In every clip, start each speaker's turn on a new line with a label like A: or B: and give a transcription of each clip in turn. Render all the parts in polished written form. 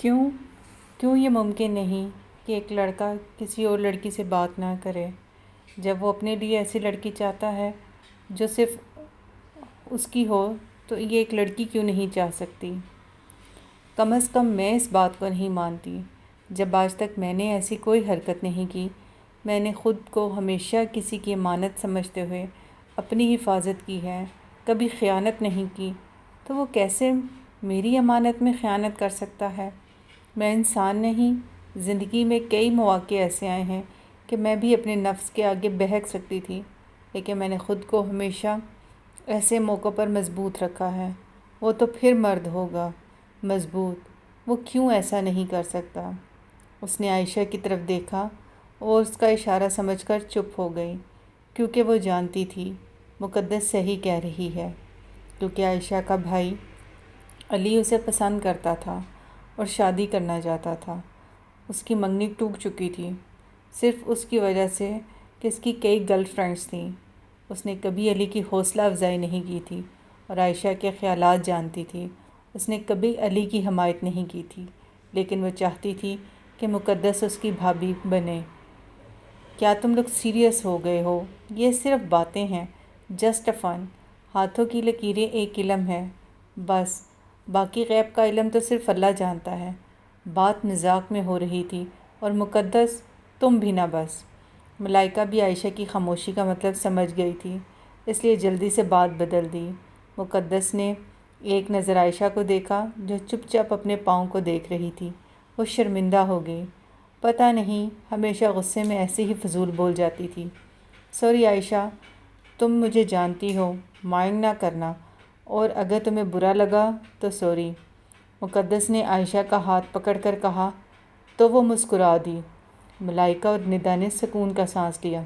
A: کیوں کیوں یہ ممکن نہیں کہ ایک لڑکا کسی اور لڑکی سے بات نہ کرے جب وہ اپنے لیے ایسی لڑکی چاہتا ہے جو صرف اس کی ہو؟ تو یہ ایک لڑکی کیوں نہیں چاہ سکتی؟ کم از کم میں اس بات کو نہیں مانتی۔ جب آج تک میں نے ایسی کوئی حرکت نہیں کی، میں نے خود کو ہمیشہ کسی کی امانت سمجھتے ہوئے اپنی حفاظت کی ہے، کبھی خیانت نہیں کی، تو وہ کیسے میری امانت میں خیانت کر سکتا ہے؟ میں انسان نہیں؟ زندگی میں کئی مواقع ایسے آئے ہیں کہ میں بھی اپنے نفس کے آگے بہک سکتی تھی، لیکن میں نے خود کو ہمیشہ ایسے موقعوں پر مضبوط رکھا ہے۔ وہ تو پھر مرد ہوگا مضبوط، وہ کیوں ایسا نہیں کر سکتا؟ اس نے عائشہ کی طرف دیکھا اور اس کا اشارہ سمجھ کر چپ ہو گئی، کیونکہ وہ جانتی تھی مقدس صحیح کہہ رہی ہے، کیونکہ عائشہ کا بھائی علی اسے پسند کرتا تھا اور شادی کرنا چاہتا تھا۔ اس کی منگنی ٹوٹ چکی تھی، صرف اس کی وجہ سے کہ اس کی کئی گرل فرینڈز تھیں۔ اس نے کبھی علی کی حوصلہ افزائی نہیں کی تھی اور عائشہ کے خیالات جانتی تھی۔ اس نے کبھی علی کی حمایت نہیں کی تھی، لیکن وہ چاہتی تھی کہ مقدس اس کی بھابھی بنے۔ کیا تم لوگ سیریس ہو گئے ہو؟ یہ صرف باتیں ہیں، جسٹ اے فن۔ ہاتھوں کی لکیریں ایک علم ہے، بس باقی غیب کا علم تو صرف اللہ جانتا ہے۔ بات مذاق میں ہو رہی تھی اور مقدس تم بھی نہ بس۔ ملائکہ بھی عائشہ کی خاموشی کا مطلب سمجھ گئی تھی، اس لیے جلدی سے بات بدل دی۔ مقدس نے ایک نظر عائشہ کو دیکھا جو چپ چاپ اپنے پاؤں کو دیکھ رہی تھی۔ وہ شرمندہ ہو گئی۔ پتہ نہیں ہمیشہ غصے میں ایسے ہی فضول بول جاتی تھی۔ سوری عائشہ، تم مجھے جانتی ہو، مائنڈ نہ کرنا، اور اگر تمہیں برا لگا تو سوری۔ مقدس نے عائشہ کا ہاتھ پکڑ کر کہا تو وہ مسکرا دی۔ ملائکہ اور ندا نے سکون کا سانس لیا۔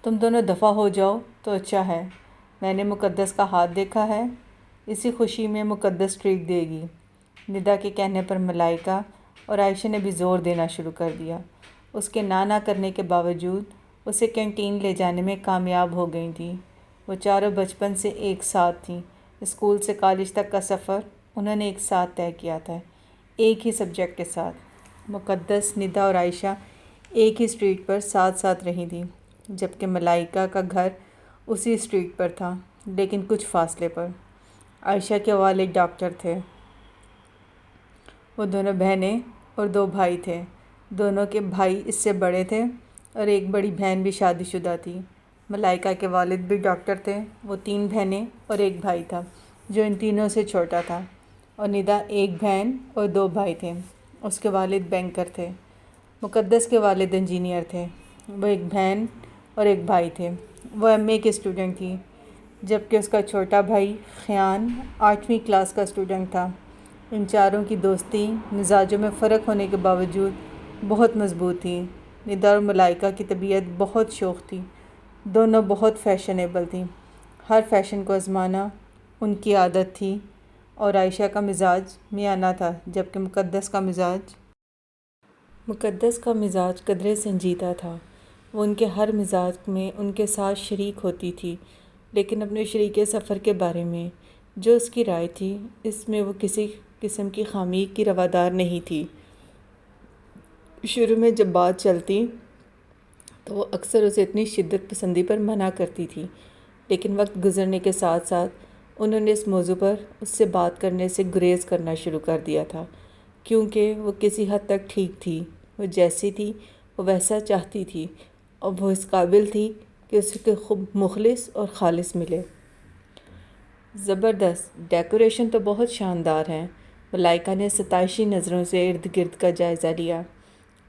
A: تم دونوں دفع ہو جاؤ تو اچھا ہے۔ میں نے مقدس کا ہاتھ دیکھا ہے، اسی خوشی میں مقدس ٹریٹ دے گی۔ ندا کے کہنے پر ملائکہ اور عائشہ نے بھی زور دینا شروع کر دیا۔ اس کے نہ کرنے کے باوجود اسے کینٹین لے جانے میں کامیاب ہو گئی تھیں۔ وہ چاروں بچپن سے ایک ساتھ تھیں۔ اسکول سے کالج تک کا سفر انہوں نے ایک ساتھ طے کیا تھا، ایک ہی سبجیکٹ کے ساتھ۔ مقدس، ندا اور عائشہ ایک ہی اسٹریٹ پر ساتھ ساتھ رہی تھیں، جبکہ ملائکہ کا گھر اسی اسٹریٹ پر تھا، لیکن کچھ فاصلے پر۔ عائشہ کے والد ڈاکٹر تھے۔ وہ دونوں بہنیں اور دو بھائی تھے۔ دونوں کے بھائی اس سے بڑے تھے اور ایک بڑی بہن بھی شادی شدہ تھی۔ ملائکہ کے والد بھی ڈاکٹر تھے۔ وہ 3 بہنیں اور ایک بھائی تھا جو ان تینوں سے چھوٹا تھا، اور ندا ایک بہن اور 2 بھائی تھے۔ اس کے والد بینکر تھے۔ مقدس کے والد انجینئر تھے۔ وہ ایک بہن اور ایک بھائی تھے۔ وہ ایم اے کی اسٹوڈنٹ تھی، جبکہ اس کا چھوٹا بھائی خیان 8ویں کلاس کا اسٹوڈنٹ تھا۔ ان چاروں کی دوستی مزاجوں میں فرق ہونے کے باوجود بہت مضبوط تھی۔ ندا اور ملائکہ کی طبیعت بہت شوخ تھی۔ دونوں بہت فیشنیبل تھیں، ہر فیشن کو آزمانا ان کی عادت تھی، اور عائشہ کا مزاج میانہ تھا، جبکہ مقدس کا مزاج قدرے سنجیدہ تھا۔ وہ ان کے ہر مزاج میں ان کے ساتھ شریک ہوتی تھی، لیکن اپنے شریک سفر کے بارے میں جو اس کی رائے تھی، اس میں وہ کسی قسم کی خامی کی روادار نہیں تھی۔ شروع میں جب بات چلتی تو وہ اکثر اسے اتنی شدت پسندی پر منع کرتی تھی، لیکن وقت گزرنے کے ساتھ ساتھ انہوں نے اس موضوع پر اس سے بات کرنے سے گریز کرنا شروع کر دیا تھا، کیونکہ وہ کسی حد تک ٹھیک تھی۔ وہ جیسی تھی وہ ویسا چاہتی تھی، اور وہ اس قابل تھی کہ اسے کے خوب مخلص اور خالص ملے۔ زبردست، ڈیکوریشن تو بہت شاندار ہے۔ ملائکہ نے ستائشی نظروں سے ارد گرد کا جائزہ لیا۔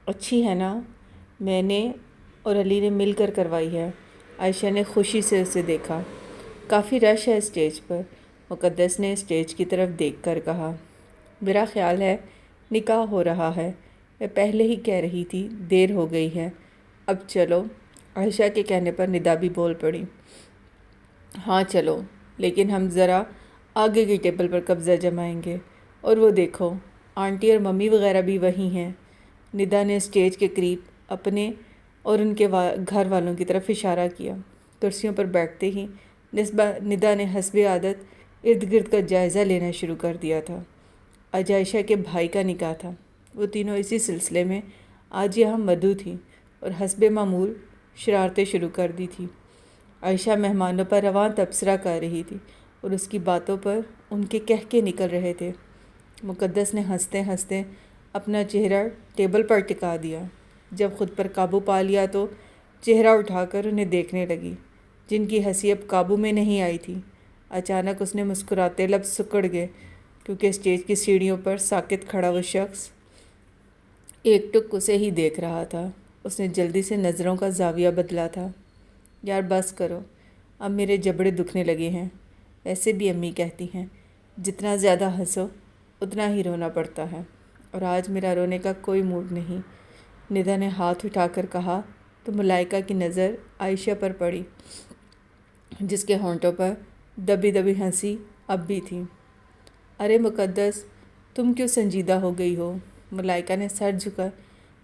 A: اچھی ہے نا؟ میں نے اور علی نے مل کر کروائی ہے۔ عائشہ نے خوشی سے اسے دیکھا۔ کافی رش ہے اسٹیج پر۔ مقدس نے اسٹیج کی طرف دیکھ کر کہا، میرا خیال ہے نکاح ہو رہا ہے۔ میں پہلے ہی کہہ رہی تھی دیر ہو گئی ہے، اب چلو۔ عائشہ کے کہنے پر ندا بھی بول پڑی، ہاں چلو، لیکن ہم ذرا آگے کی ٹیبل پر قبضہ جمائیں گے۔ اور وہ دیکھو، آنٹی اور ممی وغیرہ بھی وہیں ہیں۔ ندا نے اسٹیج کے قریب اپنے اور ان کے گھر والوں کی طرف اشارہ کیا۔ کرسیوں پر بیٹھتے ہی ندا نے حسب عادت ارد گرد کا جائزہ لینا شروع کر دیا تھا۔ آج عائشہ کے بھائی کا نکاح تھا۔ وہ تینوں اسی سلسلے میں آج یہاں مدعو تھیں اور حسب معمول شرارتیں شروع کر دی تھی۔ عائشہ مہمانوں پر رواں تبصرہ کر رہی تھی اور اس کی باتوں پر ان کے کہکے نکل رہے تھے۔ مقدس نے ہنستے ہنستے اپنا چہرہ ٹیبل پر ٹکا دیا۔ جب خود پر قابو پا لیا تو چہرہ اٹھا کر انہیں دیکھنے لگی، جن کی ہنسی اب قابو میں نہیں آئی تھی۔ اچانک اس نے مسکراتے لب سکڑ گئے، کیونکہ اسٹیج کی سیڑھیوں پر ساکت کھڑا وہ شخص ایک ٹک اسے ہی دیکھ رہا تھا۔ اس نے جلدی سے نظروں کا زاویہ بدلا تھا۔ یار بس کرو، اب میرے جبڑے دکھنے لگے ہیں۔ ایسے بھی امی کہتی ہیں جتنا زیادہ ہنسو اتنا ہی رونا پڑتا ہے، اور آج میرا رونے کا کوئی موڈ نہیں۔ ندا نے ہاتھ اٹھا کر کہا تو ملائکہ کی نظر عائشہ پر پڑی، جس کے ہونٹوں پر دبی دبی ہنسی اب بھی تھی۔ ارے مقدس، تم کیوں سنجیدہ ہو گئی ہو؟ ملائکہ نے سر جھکا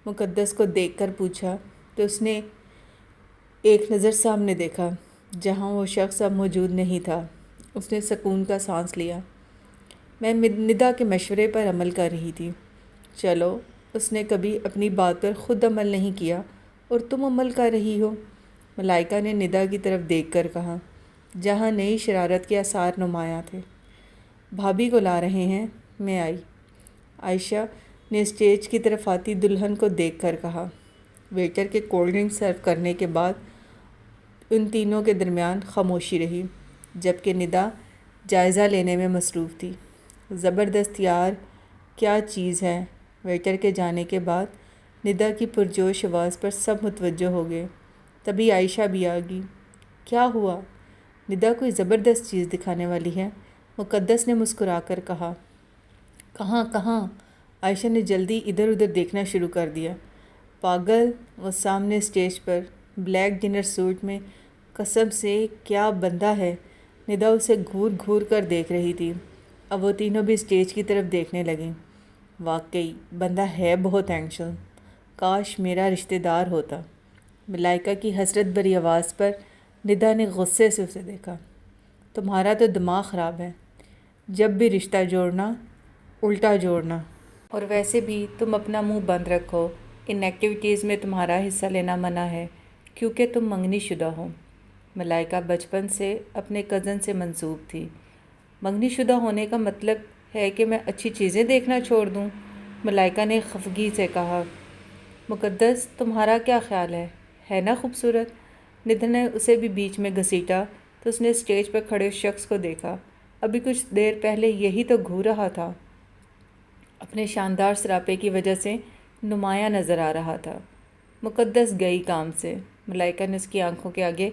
A: مقدس کو دیکھ کر پوچھا تو اس نے ایک نظر سامنے دیکھا جہاں وہ شخص اب موجود نہیں تھا۔ اس نے سکون کا سانس لیا۔ میں ندا کے مشورے پر عمل کر رہی تھی۔ چلو، اس نے کبھی اپنی بات پر خود عمل نہیں کیا اور تم عمل کر رہی ہو، ملائکہ نے ندا کی طرف دیکھ کر کہا، جہاں نئی شرارت کے آثار نمایاں تھے۔ بھابھی کو لا رہے ہیں، میں آئی، عائشہ نے اسٹیج کی طرف آتی دلہن کو دیکھ کر کہا۔ ویٹر کے کولڈ ڈرنک سرو کرنے کے بعد ان تینوں کے درمیان خاموشی رہی، جبکہ ندا جائزہ لینے میں مصروف تھی۔ زبردست یار، کیا چیز ہے۔ ویٹر کے جانے کے بعد ندا کی پرجوش آواز پر سب متوجہ ہو گئے۔ تبھی عائشہ بھی آ گئی۔ کیا ہوا؟ ندا کوئی زبردست چیز دکھانے والی ہے، مقدس نے مسکرا کر کہا۔ کہاں کہاں؟ عائشہ نے جلدی ادھر ادھر دیکھنا شروع کر دیا۔ پاگل، وہ سامنے اسٹیج پر بلیک ڈنر سوٹ میں، قسم سے کیا بندہ ہے۔ ندا اسے گھور گھور کر دیکھ رہی تھی۔ اب وہ تینوں بھی اسٹیج کی طرف دیکھنے لگیں۔ واقعی بندہ ہے بہت ہینڈسم، کاش میرا رشتہ دار ہوتا۔ ملائکہ کی حسرت بھری آواز پر ندا نے غصے سے اسے دیکھا۔ تمہارا تو دماغ خراب ہے، جب بھی رشتہ جوڑنا الٹا جوڑنا، اور ویسے بھی تم اپنا منہ بند رکھو، ان ایکٹیویٹیز میں تمہارا حصہ لینا منع ہے کیونکہ تم منگنی شدہ ہو۔ ملائکہ بچپن سے اپنے کزن سے منسوب تھی۔ منگنی شدہ ہونے کا مطلب ہے کہ میں اچھی چیزیں دیکھنا چھوڑ دوں، ملائکہ نے خفگی سے کہا۔ مقدس، تمہارا کیا خیال ہے نا خوبصورت؟ ندا نے اسے بھی بیچ میں گھسیٹا تو اس نے اسٹیج پر کھڑے اس شخص کو دیکھا۔ ابھی کچھ دیر پہلے یہی تو گھور رہا تھا، اپنے شاندار سراپے کی وجہ سے نمایاں نظر آ رہا تھا۔ مقدس گئی کام سے، ملائکہ نے اس کی آنکھوں کے آگے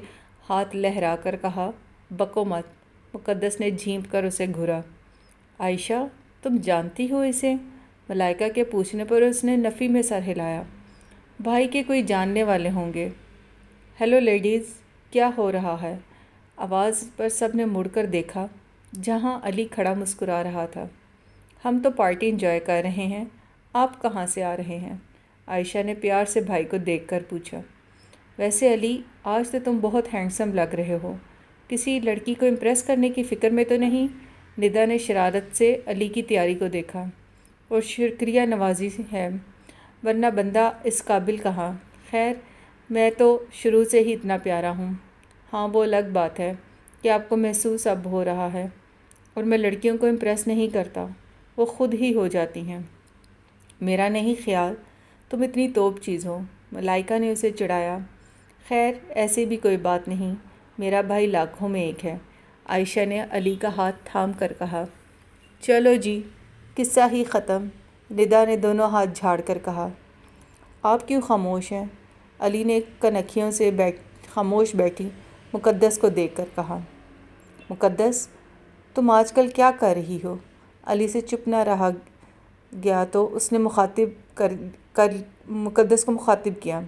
A: ہاتھ لہرا کر کہا۔ بکو مت، مقدس نے جھینپ کر اسے گھورا۔ عائشہ، تم جانتی ہو اسے؟ ملائکہ کے پوچھنے پر اس نے نفی میں سر ہلایا۔ بھائی کے کوئی جاننے والے ہوں گے۔ ہیلو لیڈیز، کیا ہو رہا ہے؟ آواز پر سب نے مڑ کر دیکھا، جہاں علی کھڑا مسکرا رہا تھا۔ ہم تو پارٹی انجوائے کر رہے ہیں، آپ کہاں سے آ رہے ہیں؟ عائشہ نے پیار سے بھائی کو دیکھ کر پوچھا۔ ویسے علی، آج تو تم بہت ہینڈسم لگ رہے ہو، کسی لڑکی کو امپریس کرنے کی فکر میں تو نہیں؟ ندا نے شرارت سے علی کی تیاری کو دیکھا۔ اور شکریہ نوازی ہے، ورنہ بندہ اس قابل کہاں۔ خیر، میں تو شروع سے ہی اتنا پیارا ہوں۔ ہاں، وہ الگ بات ہے کہ آپ کو محسوس اب ہو رہا ہے، اور میں لڑکیوں کو امپریس نہیں کرتا، وہ خود ہی ہو جاتی ہیں۔ میرا نہیں خیال تم اتنی توپ چیز ہو، ملائکہ نے اسے چڑھایا۔ خیر، ایسی بھی کوئی بات نہیں، میرا بھائی لاکھوں میں ایک ہے، عائشہ نے علی کا ہاتھ تھام کر کہا۔ چلو جی، قصہ ہی ختم، ندا نے دونوں ہاتھ جھاڑ کر کہا۔ آپ کیوں خاموش ہیں؟ علی نے کنکھیوں سے خاموش بیٹھی مقدس کو دیکھ کر کہا۔ مقدس، تم آج کل کیا کر رہی ہو؟ علی سے چپ نہ رہا گیا تو اس نے مقدس کو مخاطب کیا۔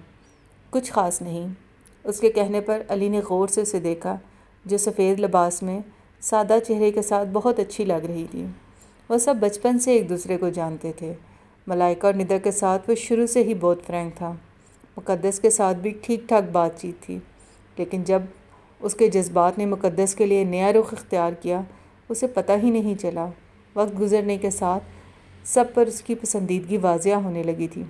A: کچھ خاص نہیں، اس کے کہنے پر علی نے غور سے اسے دیکھا، جو سفید لباس میں سادہ چہرے کے ساتھ بہت اچھی لگ رہی تھی۔ وہ سب بچپن سے ایک دوسرے کو جانتے تھے۔ ملائکہ اور ندا کے ساتھ وہ شروع سے ہی بہت فرینک تھا۔ مقدس کے ساتھ بھی ٹھیک ٹھاک بات چیت تھی، لیکن جب اس کے جذبات نے مقدس کے لیے نیا رخ اختیار کیا، اسے پتہ ہی نہیں چلا۔ وقت گزرنے کے ساتھ سب پر اس کی پسندیدگی واضح ہونے لگی تھی۔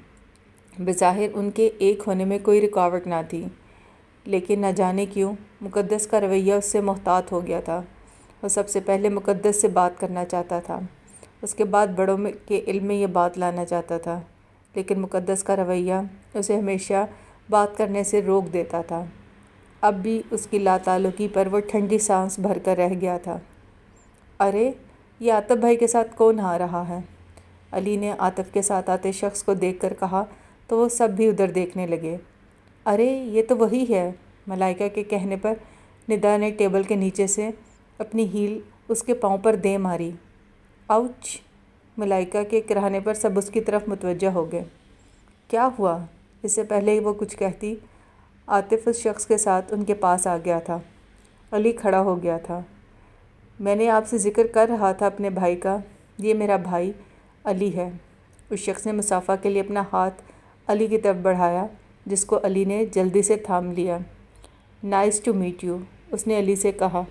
A: بظاہر ان کے ایک ہونے میں کوئی رکاوٹ نہ تھی، لیکن نہ جانے کیوں مقدس کا رویہ اس سے محتاط ہو گیا تھا۔ وہ سب سے پہلے مقدس سے بات کرنا چاہتا تھا، اس کے بعد بڑوں کے علم میں یہ بات لانا چاہتا تھا، لیکن مقدس کا رویہ اسے ہمیشہ بات کرنے سے روک دیتا تھا۔ اب بھی اس کی لاتعلقی پر وہ ٹھنڈی سانس بھر کر رہ گیا تھا۔ ارے یہ عاطف بھائی کے ساتھ کون آ رہا ہے؟ علی نے عاطف کے ساتھ آتے شخص کو دیکھ کر کہا تو وہ سب بھی ادھر دیکھنے لگے۔ ارے یہ تو وہی ہے۔ ملائکہ کے کہنے پر ندا نے ٹیبل کے نیچے سے اپنی ہیل اس کے پاؤں پر دے ماری۔ آؤچ! ملائکہ کے کرانے پر سب اس کی طرف متوجہ ہو گئے۔ کیا ہوا؟ اس سے پہلے ہی وہ کچھ کہتی عاطف اس شخص کے ساتھ ان کے پاس آ گیا تھا۔ علی کھڑا ہو گیا تھا۔ میں نے آپ سے ذکر کر رہا تھا اپنے بھائی کا، یہ میرا بھائی علی ہے۔ اس شخص نے مصافحہ کے لیے اپنا ہاتھ علی کی طرف بڑھایا، جس کو علی نے جلدی سے تھام لیا۔ نائس ٹو میٹ یو، اس نے علی سے کہا۔